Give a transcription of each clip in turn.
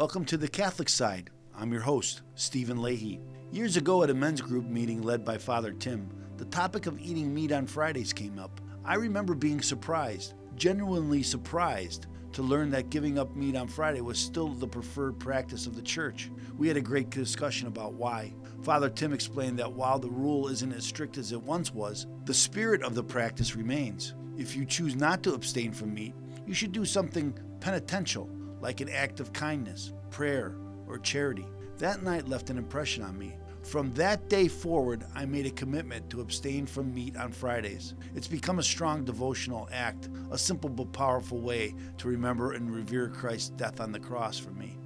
Welcome to the Catholic Side. I'm your host, Steven Leahy. Years ago at a men's group meeting led by Father Tim, the topic of eating meat on Fridays came up. I remember being surprised, genuinely surprised, to learn that giving up meat on Friday was still the preferred practice of the church. We had a great discussion about why. Father Tim explained that while the rule isn't as strict as it once was, the spirit of the practice remains. If you choose not to abstain from meat, you should do something penitential, like an act of kindness, prayer, or charity. That night left an impression on me. From that day forward, I made a commitment to abstain from meat on Fridays. It's become a strong devotional act, a simple but powerful way to remember and revere Christ's death on the cross for me.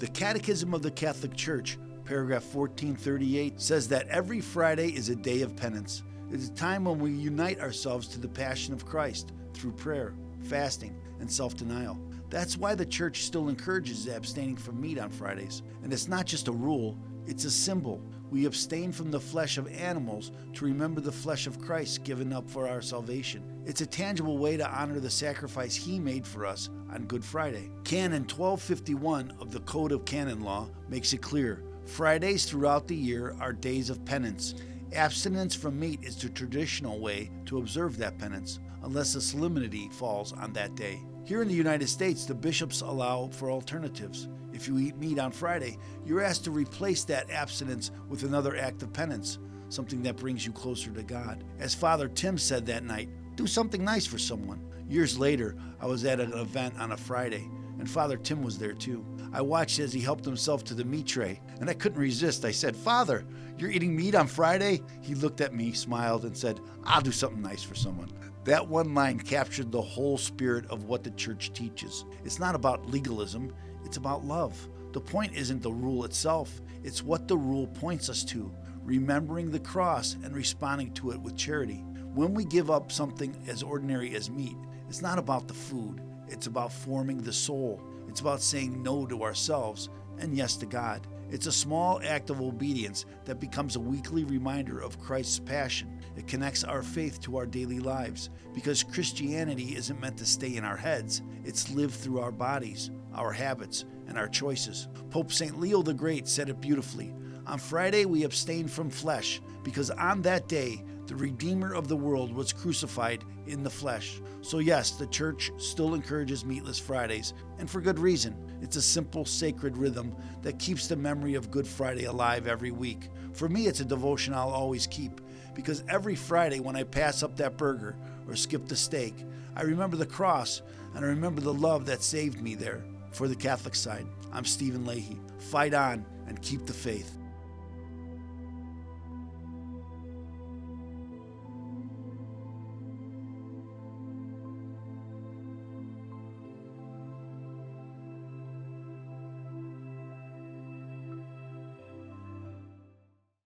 The Catechism of the Catholic Church, paragraph 1438, says that every Friday is a day of penance. It is a time when we unite ourselves to the passion of Christ through prayer, fasting, and self-denial. That's why the church still encourages abstaining from meat on Fridays. And it's not just a rule, it's a symbol. We abstain from the flesh of animals to remember the flesh of Christ given up for our salvation. It's a tangible way to honor the sacrifice He made for us on Good Friday. Canon 1251 of the Code of Canon Law makes it clear. Fridays throughout the year are days of penance. Abstinence from meat is the traditional way to observe that penance, unless a solemnity falls on that day. Here in the United States, the bishops allow for alternatives. If you eat meat on Friday, you're asked to replace that abstinence with another act of penance, something that brings you closer to God. As Father Tim said that night, do something nice for someone. Years later, I was at an event on a Friday, and Father Tim was there too. I watched as he helped himself to the meat tray, and I couldn't resist. I said, "Father, you're eating meat on Friday?" He looked at me, smiled, and said, "I'll do something nice for someone." That one line captured the whole spirit of what the church teaches. It's not about legalism, it's about love. The point isn't the rule itself, it's what the rule points us to, remembering the cross and responding to it with charity. When we give up something as ordinary as meat, it's not about the food, it's about forming the soul. It's about saying no to ourselves and yes to God. It's a small act of obedience that becomes a weekly reminder of Christ's passion. It connects our faith to our daily lives, because Christianity isn't meant to stay in our heads. It's lived through our bodies, our habits, and our choices. Pope St. Leo the Great said it beautifully. On Friday we abstain from flesh, because on that day the Redeemer of the world was crucified in the flesh. So yes, the church still encourages meatless Fridays, and for good reason. It's a simple, sacred rhythm that keeps the memory of Good Friday alive every week. For me, it's a devotion I'll always keep, because every Friday when I pass up that burger or skip the steak, I remember the cross and I remember the love that saved me there. For the Catholic Side, I'm Steven Leahy. Fight on and keep the faith.